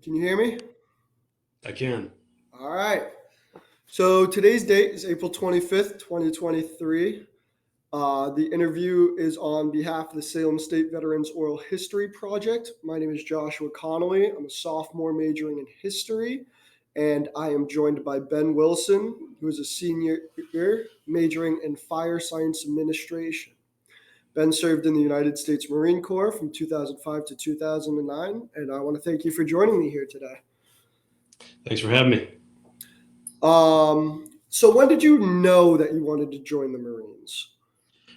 Can you hear me? I can. All right. So today's date is April 25th, 2023. The interview is on behalf of the Salem State Veterans Oral History Project. My name is Joshua Connolly. I'm a sophomore majoring in history, and I am joined by Ben Wilson, who is a senior majoring in fire science administration. Ben served in the United States Marine Corps from 2005 to 2009, and I want to thank you for joining me here today. Thanks for having me. So when did you know that you wanted to join the Marines?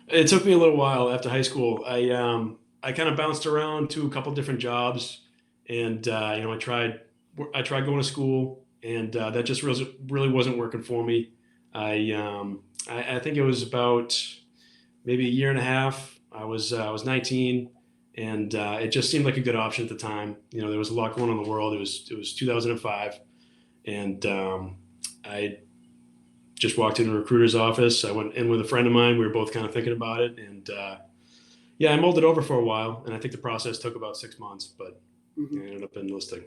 It took me a little while after high school. I kind of bounced around to a couple different jobs, and I tried going to school, and that just really wasn't working for me. I think it was about maybe a year and a half. I was 19, and it just seemed like a good option at the time. There was a lot going on in the world. It was 2005, and I just walked into a recruiter's office. I went in with a friend of mine. We were both kind of thinking about it, and yeah, I mulled it over for a while, and I think the process took about 6 months, but I Mhm. ended up enlisting.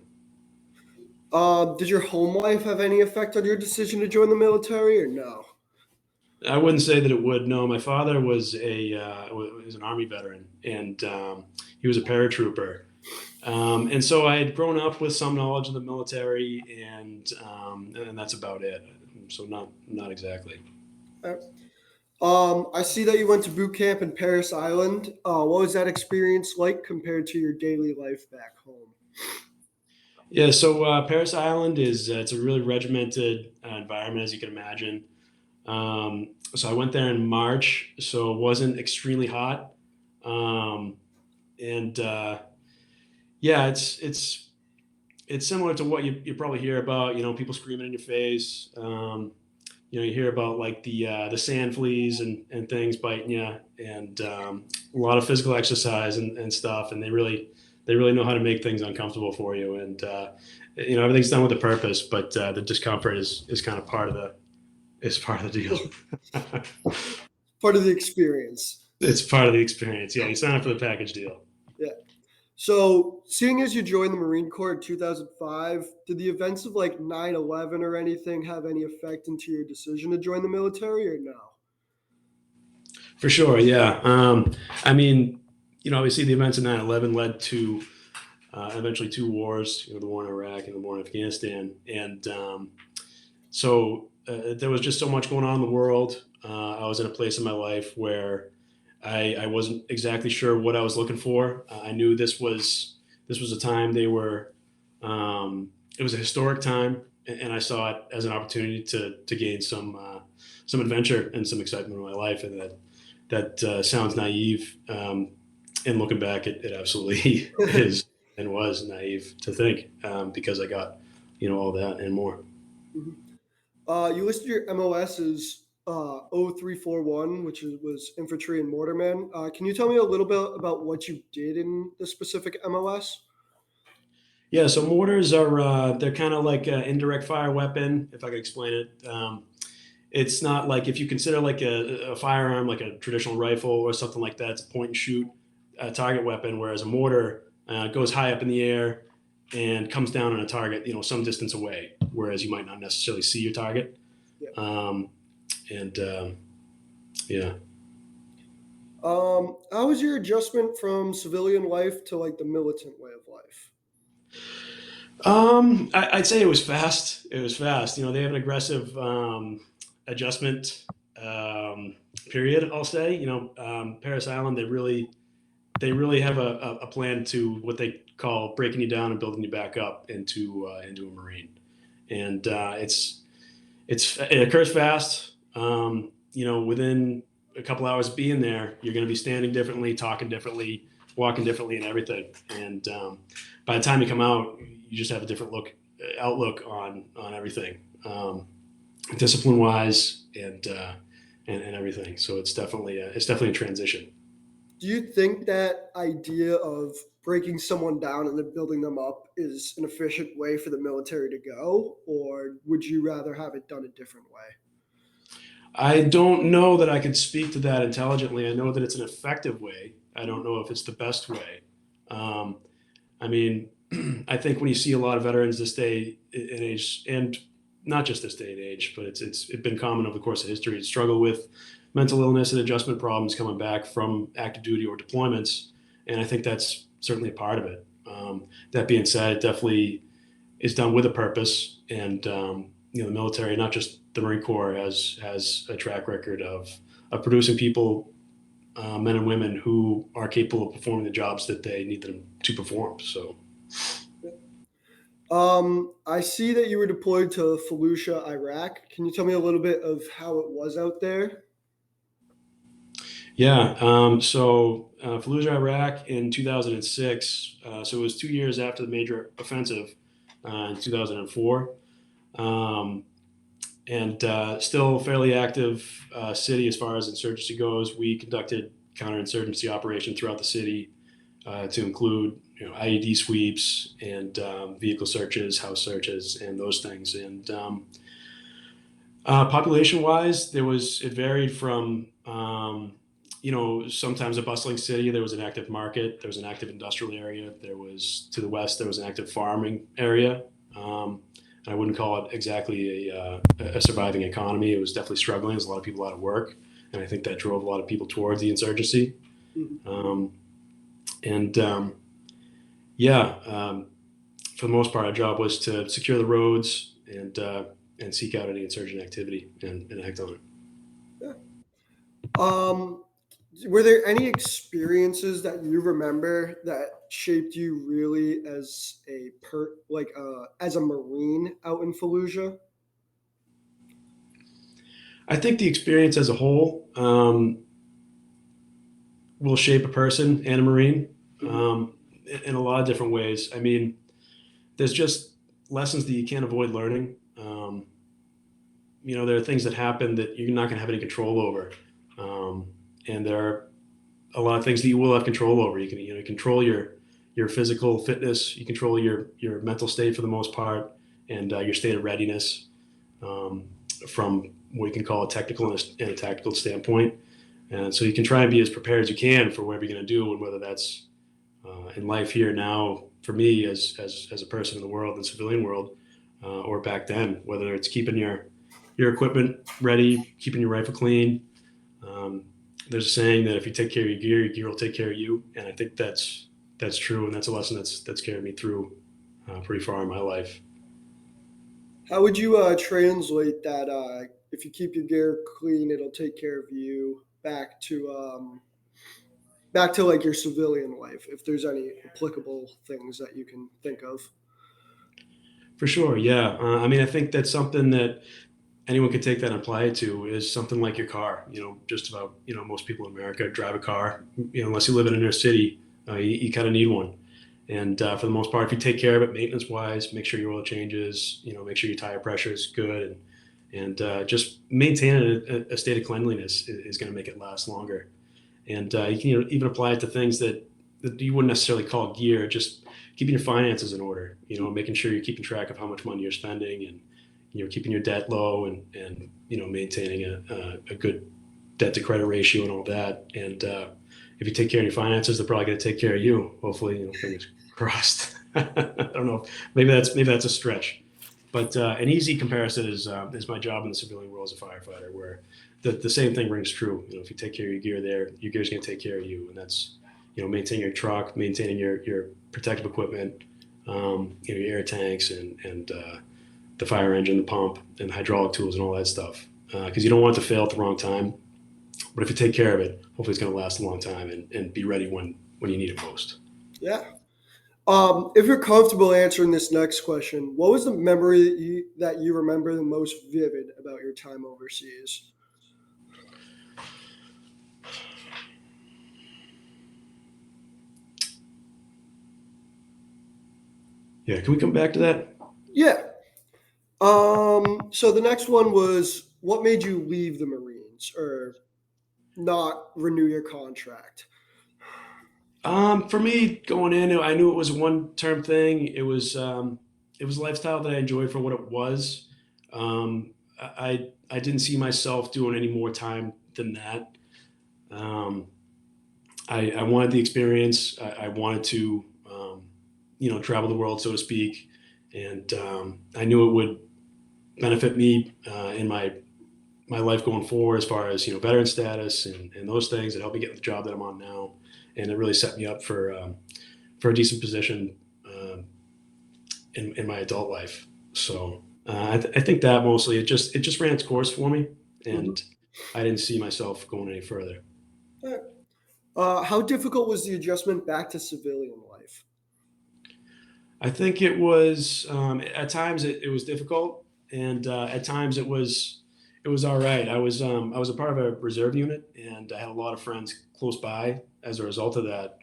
Did your home life have any effect on your decision to join the military, or no? I wouldn't say that it would. No, my father was an army veteran, and he was a paratrooper, and so I had grown up with some knowledge of the military, and that's about it. So not exactly. Uh, I see that you went to boot camp in Paris Island. What was that experience like compared to your daily life back home? Yeah, so Paris Island is it's a really regimented environment, as you can imagine. So I went there in March, so it wasn't extremely hot, um, and yeah, it's similar to what you probably hear about. People screaming in your face. You hear about like the sand fleas and things biting you, and a lot of physical exercise and stuff, and they really know how to make things uncomfortable for you, and everything's done with a purpose, but the discomfort is kind of part of the deal. Part of the experience. It's part of the experience. Yeah, you sign up for the package deal. Yeah. So, seeing as you joined the Marine Corps in 2005, did the events of like 9/11 or anything have any effect into your decision to join the military, or no? For sure, yeah. I mean, obviously the events of 9/11 led to eventually two wars, the war in Iraq and the war in Afghanistan. And so there was just so much going on in the world. I was in a place in my life where I wasn't exactly sure what I was looking for. I knew this was a time it was a historic time, and I saw it as an opportunity to gain some adventure and some excitement in my life, and that sounds naive. And looking back, it absolutely is and was naive to think, because I got all that and more. Mhm. You listed your MOS as 0341, was infantry and mortarman. Can you tell me a little bit about what you did in the specific MOS? Yeah, so mortars are they're kind of like an indirect fire weapon, if I could explain it. It's not like if you consider like a firearm, like a traditional rifle or something like that. It's a point and shoot target weapon, whereas a mortar goes high up in the air and comes down on a target, some distance away, whereas you might not necessarily see your target. Yeah. Um, and Yeah. How was your adjustment from civilian life to like the militant way of life? I'd say it was fast. It was fast. They have an aggressive adjustment period. I'll say. Paris Island. They really have a plan to what they call breaking you down and building you back up into a Marine, and it occurs fast. Within a couple hours of being there, you're going to be standing differently, talking differently, walking differently, and everything. And by the time you come out, you just have a different outlook on everything, discipline wise, and everything. So it's definitely a transition. Do you think that idea of breaking someone down and then building them up is an efficient way for the military to go, or would you rather have it done a different way? I don't know that I could speak to that intelligently. I know that it's an effective way. I don't know if it's the best way. Um, I mean, I think when you see a lot of veterans this day and age, and not just this day and age, but it's been common over the course of history to struggle with mental illness and adjustment problems coming back from active duty or deployments, and I think that's certainly a part of it. That being said, it definitely is done with a purpose, and the military, not just the Marine Corps, has a track record of producing people, men and women who are capable of performing the jobs that they need them to perform. So. I see that you were deployed to Fallujah, Iraq. Can you tell me a little bit of how it was out there? Yeah. Fallujah, Iraq in 2006. So it was 2 years after the major offensive in 2004. Um, and still a fairly active city as far as insurgency goes. We conducted counterinsurgency operation throughout the city to include IED sweeps and vehicle searches, house searches, and those things. And population wise, it varied from sometimes a bustling city. There was an active market. There was an active industrial area. There was to the west. There was an active farming area. I wouldn't call it exactly a surviving economy. It was definitely struggling. There's a lot of people out of work, and I think that drove a lot of people towards the insurgency. Mhm. And yeah, for the most part, our job was to secure the roads and seek out any insurgent activity and act on it. Yeah. Um, were there any experiences that you remember that shaped you really as as a Marine out in Fallujah? I think the experience as a whole will shape a person and a Marine Mhm. in a lot of different ways. I mean, there's just lessons that you can't avoid learning. There are things that happen that you're not going to have any control over, um, and there are a lot of things that you will have control over. You can control your physical fitness, you control your mental state for the most part, and your state of readiness um, from what you can call a technical and a tactical standpoint. And so you can try and be as prepared as you can for whatever you're going to do, and whether that's in life here now for me as a person in the world, in the civilian world, or back then, whether it's keeping your equipment ready, keeping your rifle clean. Um, there's a saying that if you take care of your gear will take care of you, and I think that's true, and that's a lesson that's carried me through pretty far in my life. How would you translate that? If you keep your gear clean, it'll take care of you. Back to like your civilian life. If there's any applicable things that you can think of. For sure, yeah. I mean, I think that's something that anyone could take that and apply it to is something like your car. Just about most people in America drive a car. Unless you live in an inner city, you kind of need one. And for the most part, if you take care of it maintenance wise, make sure your oil changes, make sure your tire pressure is good, and just maintaining a state of cleanliness is going to make it last longer. And you can even apply it to things that you wouldn't necessarily call gear, just keeping your finances in order, making sure you're keeping track of how much money you're spending and keeping your debt low and maintaining a good debt to credit ratio and all that. And if you take care of your finances, they're probably going to take care of you. Hopefully, fingers crossed. I don't know. Maybe that's a stretch, but an easy comparison is my job in the civilian world as a firefighter, where the same thing rings true. If you take care of your gear, there, your gear's going to take care of you, and that's maintaining your truck, maintaining your protective equipment, your air tanks, and the fire engine, the pump, and the hydraulic tools, and all that stuff. Because you don't want it to fail at the wrong time. But if you take care of it, hopefully it's going to last a long time and be ready when you need it most. Yeah. If you're comfortable answering this next question, what was the memory that you remember the most vivid about your time overseas? Yeah, can we come back to that? Yeah. So the next one was what made you leave the Marines or not renew your contract? For me, going in, I knew it was a one-term thing. It was a lifestyle that I enjoyed for what it was. I didn't see myself doing any more time than that. Um, I wanted the experience. I wanted to travel the world, so to speak. And I knew it would benefit me in my life going forward, as far as veteran status and those things that help me get the job that I'm on now, and it really set me up for a decent position in my adult life. So I think that mostly it just ran its course for me, Mhm. and I didn't see myself going any further. All right. How difficult was the adjustment back to civilian life? I think it was at times it was difficult, and at times it was all right. I was a part of a reserve unit, and I had a lot of friends close by as a result of that,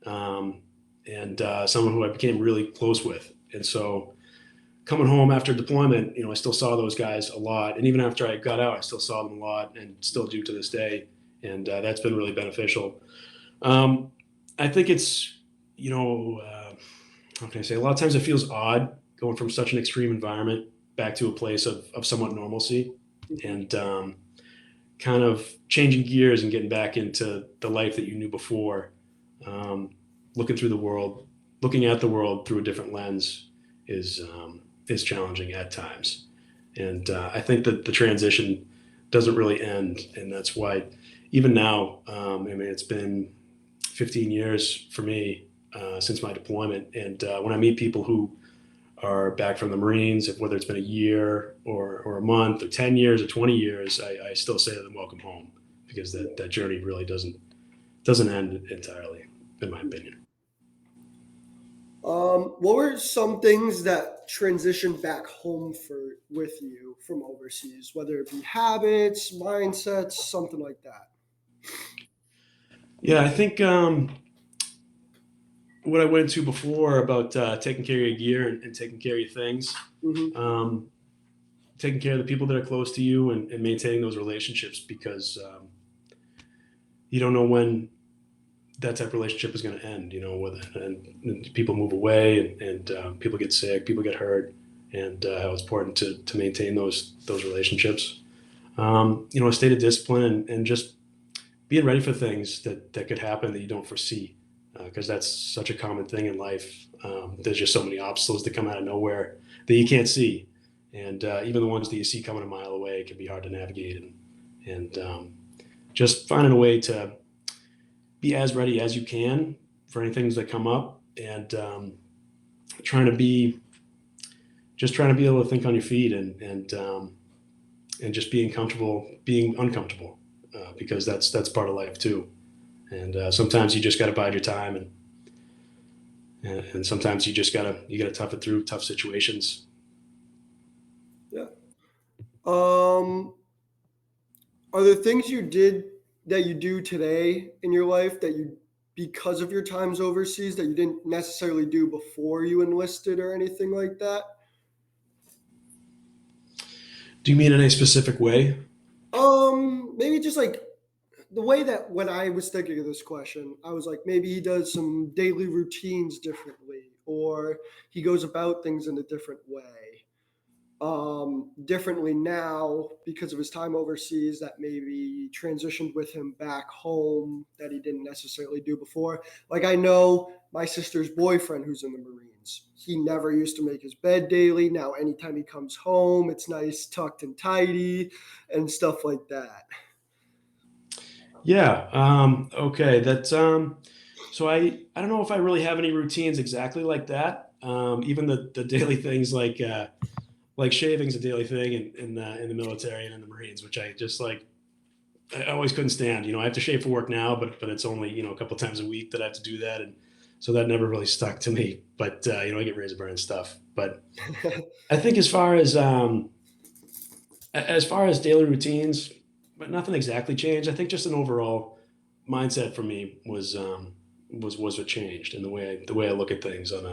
um, and someone who I became really close with. And so coming home after deployment, I still saw those guys a lot, and even after I got out, I still saw them a lot, and still do to this day. And that's been really beneficial. Um, I think it's you know. How can I say? A lot of times it feels odd going from such an extreme environment back to a place of somewhat normalcy, Mhm. and kind of changing gears and getting back into the life that you knew before. Um, looking through the world, looking at the world through a different lens is challenging at times, and I think that the transition doesn't really end, and that's why even now, I mean, it's been 15 years for me since my deployment, and when I meet people who are back from the Marines, whether it's been a year or a month or 10 years or 20 years, I still say to them, welcome home, because that journey really doesn't end entirely, in my opinion. What were some things that transitioned back home for with you from overseas, whether it be habits, mindsets, something like that? Yeah, I think what I went into before about taking care of your gear and taking care of your things, Hmm. um, taking care of the people that are close to you, and maintaining those relationships, because you don't know when that type of relationship is going to end. Whether and people move away, and people get sick, people get hurt, and how it's important to maintain those relationships. A state of discipline, and just being ready for things that could happen that you don't foresee, because that's such a common thing in life. There's just so many obstacles that come out of nowhere that you can't see, and even the ones that you see coming a mile away can be hard to navigate, and just finding a way to be as ready as you can for any things that come up, and trying to be trying to be able to think on your feet, and just being comfortable being uncomfortable, because that's part of life too. And sometimes you just got to bide your time, and sometimes you gotta tough it through tough situations. Yeah. Um, are there things you did that you do today in your life that you, because of your times overseas, that you didn't necessarily do before you enlisted or anything like that? Do you mean in a specific way? Maybe just like the way that when I was thinking of this question, I was like, maybe he does some daily routines differently, or he goes about things in a different way. Differently now because of his time overseas that maybe transitioned with him back home that he didn't necessarily do before. Like I know my sister's boyfriend who's in the Marines. He never used to make his bed daily. Now anytime he comes home, it's nice, tucked and tidy and stuff like that. Yeah. Okay. That's so I don't know if I really have any routines exactly like that. Even the daily things, like shaving's a daily thing in the military and in the Marines, which I just like. I always couldn't stand. I have to shave for work now, but it's only a couple times a week that I have to do that, and so that never really stuck to me. But I get razor burn and stuff. But I think as far as daily routines, but nothing exactly changed. I think just an overall mindset for me was what changed, and the way I look at things on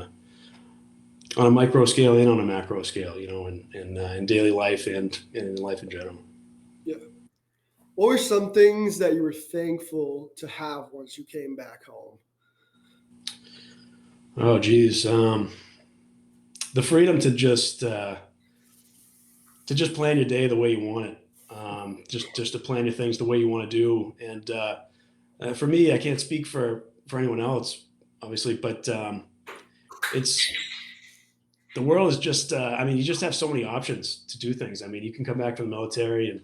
a micro scale and on a macro scale, in daily life and in life in general. Yeah. What were some things that you were thankful to have once you came back home? Oh, geez, the freedom to just plan your day the way you want it. Just to plan your things the way you want to do. And for me, I can't speak for anyone else, obviously, but it's the world is just, I mean, you just have so many options to do things. I mean, you can come back from the military. And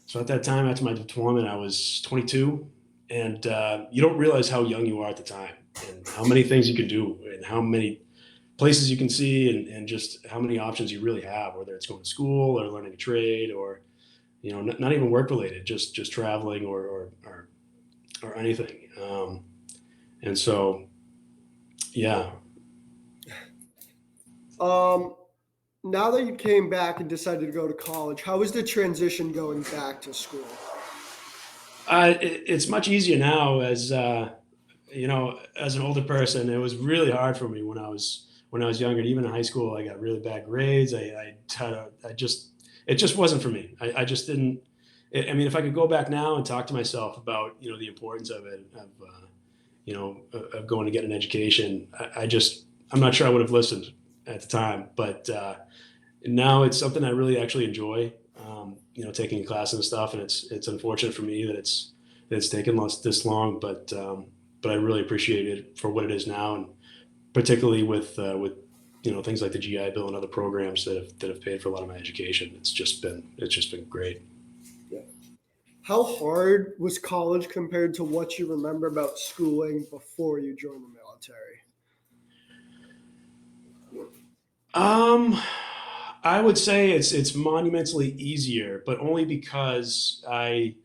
so at that time, after my deployment, I was 22. And you don't realize how young you are at the time and how many things you can do and how many places you can see and just how many options you really have, whether it's going to school or learning a trade or, not even work related, just traveling or anything. And so, yeah. Um, Now that you came back and decided to go to college, how was the transition going back to school? It's much easier now as an older person. It was really hard for me when I was younger. Even in high school, I got really bad grades. It just wasn't for me. I just didn't. I mean, if I could go back now and talk to myself about the importance of it, of going to get an education, I'm not sure I would have listened at the time. But now it's something I really actually enjoy. Taking classes and stuff, and it's unfortunate for me that it's taken this long, but I really appreciate it for what it is now, and particularly with things like the GI Bill and other programs that have paid for a lot of my education. It's just been great. Yeah. How hard was college compared to what you remember about schooling before you joined the military? Um, I would say it's monumentally easier, but only because I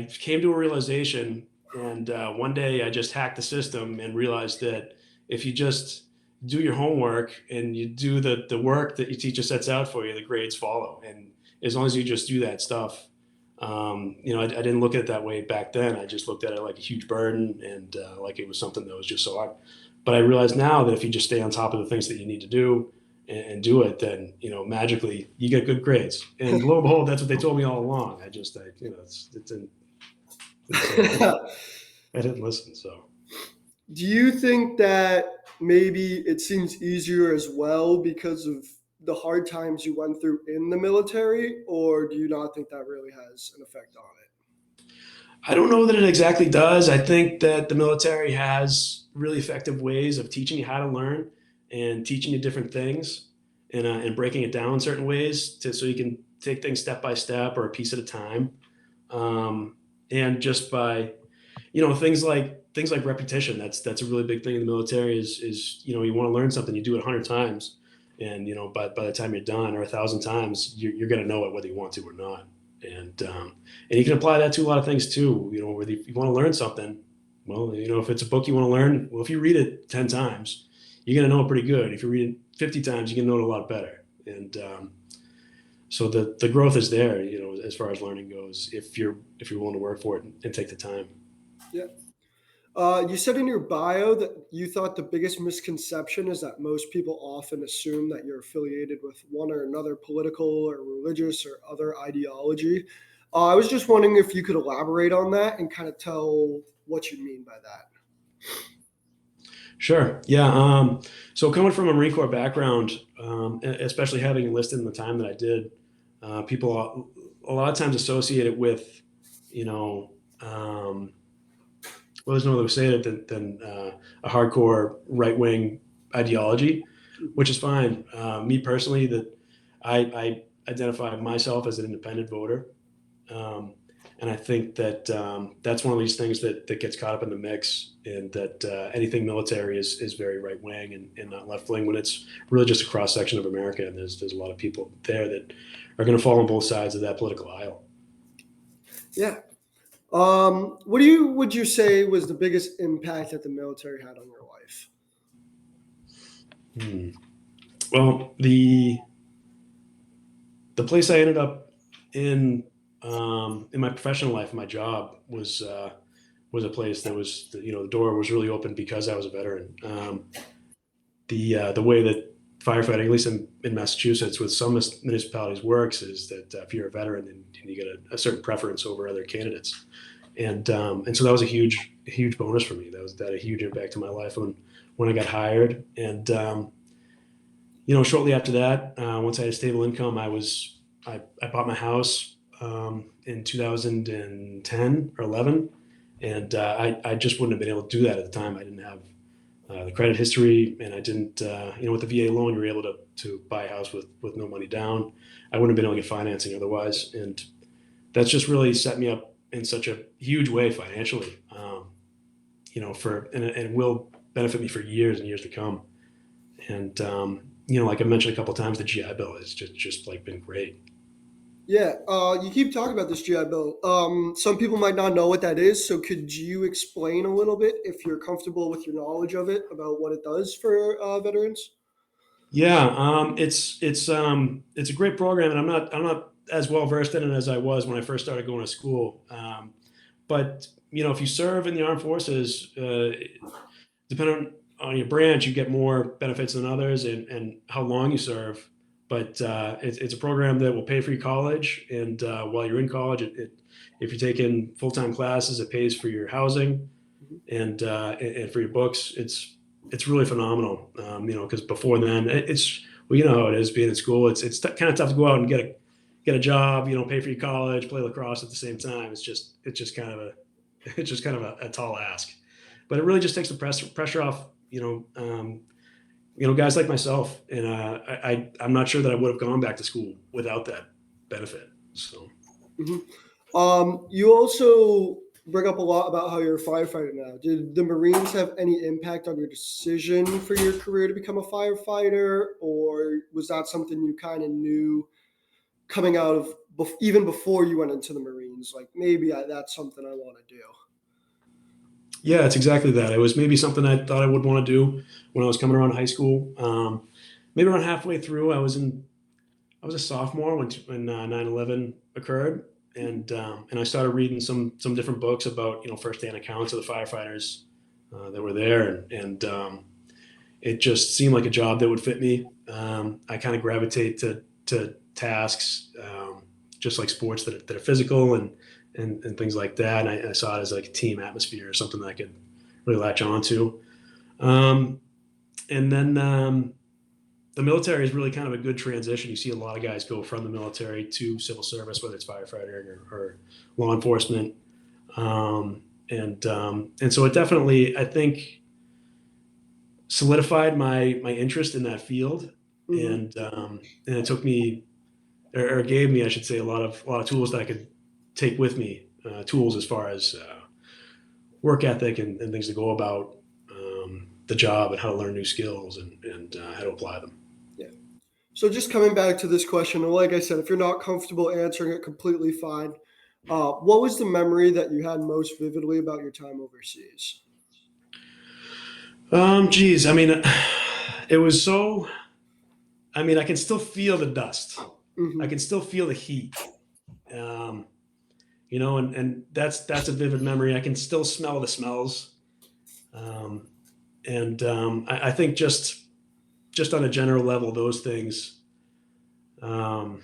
came to a realization, and one day I just hacked the system and realized that if you just do your homework and you do the work that your teacher sets out for you, the grades follow. And as long as you just do that stuff, I didn't look at it that way back then. I just looked at it like a huge burden and like it was something that was just so hard. But I realize now that if you just stay on top of the things that you need to do and do it, then magically you get good grades. And lo and behold, that's what they told me all along. I didn't listen. So Do you think that maybe it seems easier as well because of the hard times you went through in the military, or do you not think that really has an effect on it? I don't know that it exactly does. I think that the military has really effective ways of teaching you how to learn and teaching you different things and breaking it down in certain ways so you can take things step by step or a piece at a time. And just by things like repetition. That's a really big thing in the military. Is you want to learn something, you do it 100 times, and by the time you're done, or 1,000 times, you're going to know it whether you want to or not. And you can apply that to a lot of things too. Whether you want to learn something, well, if it's a book you want to learn, well, if you read it 10 times, you're going to know it pretty good. If you read it 50 times, you can know it a lot better. And so the growth is there, as far as learning goes, if you're willing to work for it and take the time. Yeah. You said in your bio that you thought the biggest misconception is that most people often assume that you're affiliated with one or another political or religious or other ideology. I was just wondering if you could elaborate on that and kind of tell what you mean by that. Sure. Yeah. So coming from a Marine Corps background, especially having enlisted in the time that I did, people a lot of times associate it with, you know, well, there's no other way to say it than a hardcore right wing ideology, which is fine. Me personally, that I identify myself as an independent voter. Um, and I think that that's one of these things that gets caught up in the mix, and that anything military is very right wing and not left wing, when it's really just a cross section of America, and there's a lot of people there that are going to fall on both sides of that political aisle. Yeah. What would you say was the biggest impact that the military had on your life? Hmm. Well, the place I ended up in my professional life, my job was a place that was, the door was really open because I was a veteran. The way that firefighting, at least in Massachusetts, with some municipalities works, is that if you're a veteran, then you get a certain preference over other candidates, and so that was a huge bonus for me. That had a huge impact on my life when I got hired, and shortly after that, once I had a stable income, I bought my house in 2010 or 11, and I just wouldn't have been able to do that at the time. I didn't have the credit history, and I didn't, with the VA loan, you were able to buy a house with no money down. I wouldn't have been able to get financing otherwise, and that's just really set me up in such a huge way financially. And will benefit me for years and years to come. And like I mentioned a couple of times, the GI Bill has just like been great. Yeah, you keep talking about this GI Bill. Some people might not know what that is, so could you explain a little bit, if you're comfortable with your knowledge of it, about what it does for veterans? Yeah, it's a great program, and I'm not as well versed in it as I was when I first started going to school. But if you serve in the armed forces, depending on your branch, you get more benefits than others, and how long you serve. But it's a program that will pay for your college, and while you're in college, if you're taking full-time classes, it pays for your housing Mhm. and for your books. It's really phenomenal. Because before then, it's well, you know how it is being in school. It's kind of tough to go out and get a job. Pay for your college, play lacrosse at the same time. It's just kind of a it's just kind of a tall ask. But it really just takes the pressure off. Guys like myself, and I'm not sure that I would have gone back to school without that benefit. So. Mhm. You also bring up a lot about how you're a firefighter now. Did the Marines have any impact on your decision for your career to become a firefighter, or was that something you kind of knew coming out of even before you went into the Marines? Like maybe that's something I want to do. Yeah, it's exactly that. It was maybe something I thought I would want to do when I was coming around high school. Maybe around halfway through, I was a sophomore when 9/11 occurred, and I started reading some different books about firsthand accounts of the firefighters that were there, and it just seemed like a job that would fit me. I kind of gravitate to tasks, just like sports that are physical and things like that. And I saw it as like a team atmosphere or something that I could really latch onto. Um, and then the military is really kind of a good transition. You see a lot of guys go from the military to civil service, whether it's firefighting or law enforcement. And so it definitely, I think, solidified my interest in that field, Hmm. and it took me or gave me, I should say, a lot of tools that I could take with me. Tools as far as work ethic and things to go about the job and how to learn new skills and how to apply them. Yeah. So just coming back to this question, and like I said, if you're not comfortable answering it, completely fine. What was the memory that you had most vividly about your time overseas? Geez, I mean, it was so. I mean, I can still feel the dust. I Hmm. can still feel the heat. Um, and that's a vivid memory. I can still smell the smells. Um, and I think just on a general level, those things um,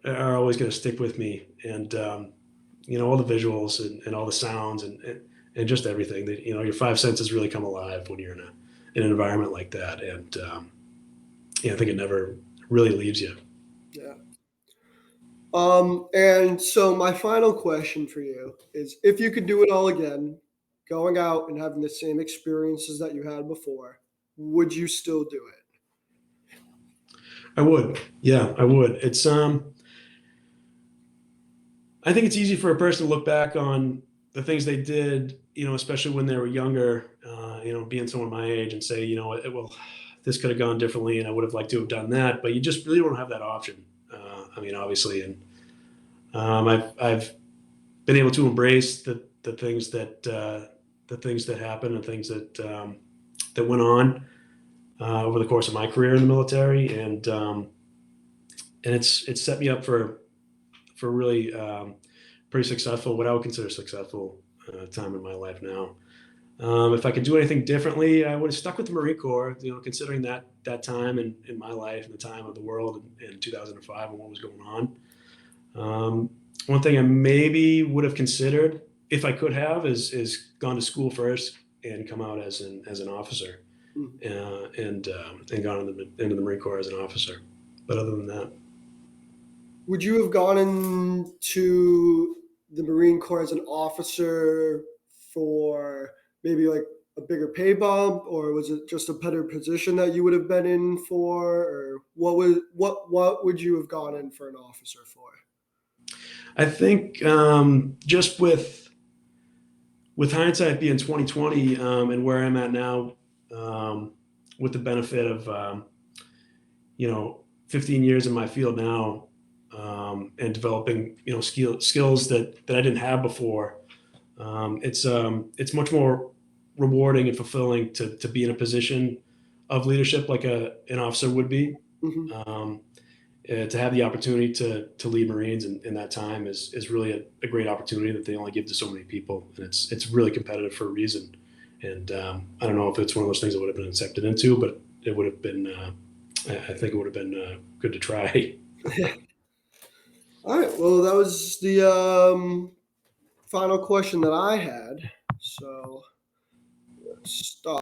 are always going to stick with me. And all the visuals and all the sounds and just everything. That your five senses really come alive when you're in an environment like that. And I think it never really leaves you. Yeah. And so my final question for you is, if you could do it all again, going out and having the same experiences that you had before, would you still do it? I would, yeah, I would. I think it's easy for a person to look back on the things they did, especially when they were younger, being someone my age, and say, well, this could have gone differently, and I would have liked to have done that. But you just really don't have that option. I mean, obviously, and I've been able to embrace the things that happened and things that went on over the course of my career in the military, and it's set me up for really pretty successful, what I would consider successful time in my life now. If I could do anything differently, I would have stuck with the Marine Corps. Considering that time in my life and the time of the world in 2005 and what was going on. One thing I maybe would have considered, if I could have, is gone to school first and come out as an officer, Mhm. and gone into the Marine Corps as an officer. But other than that, Would you have gone into the Marine Corps as an officer for maybe like a bigger pay bump, or was it just a better position that you would have been in for, or what would you have gone in for an officer for? I think just with hindsight being 2020 and where I'm at now, with the benefit of 15 years in my field now, and developing skills that I didn't have before, it's much more rewarding and fulfilling to be in a position of leadership like an officer would be. Hmm. To have the opportunity to lead Marines in that time is really a great opportunity that they only give to so many people, and it's really competitive for a reason. And I don't know if it's one of those things that would have been accepted into, but it would have been. I think it would have been good to try. All right. Well, that was the final question that I had. So let's stop.